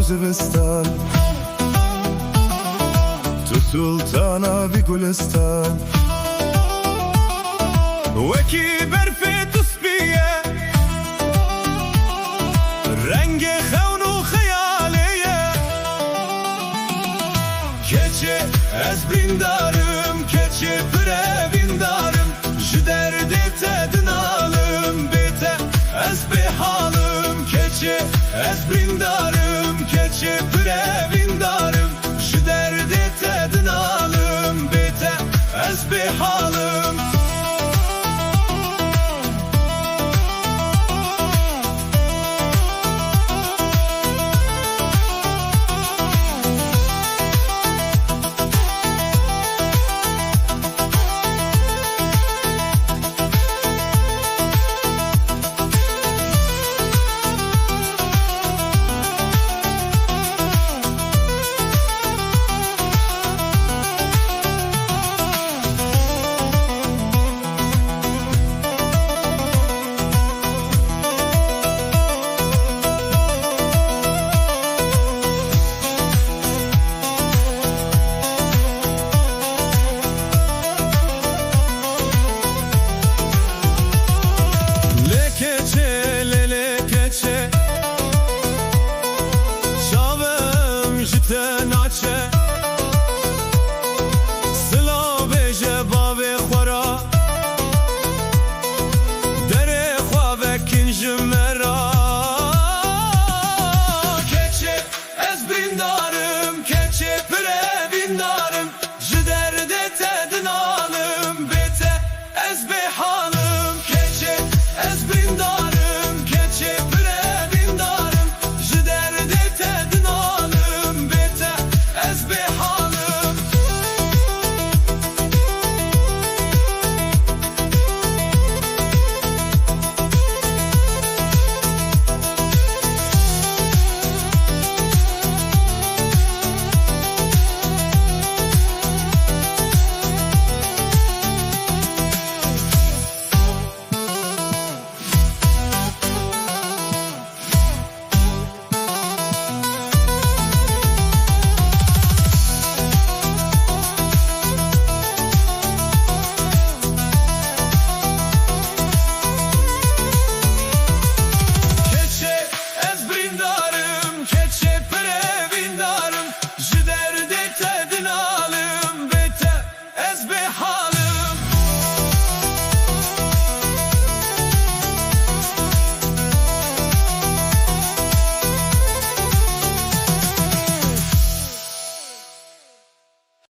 زغستان تو سلطانا بی گلستان وکی برفی تسبیه رنگ خون و خیالیه keçi ez brindarım, keçi pire bindarım Ji derdi tedin alım, bite ez bihalım Keçi ez brindarım, keçi pire bindarım Ji derdi tedin alım, bite ez bihalım Ji derdi tedin alım, bite ez bihalım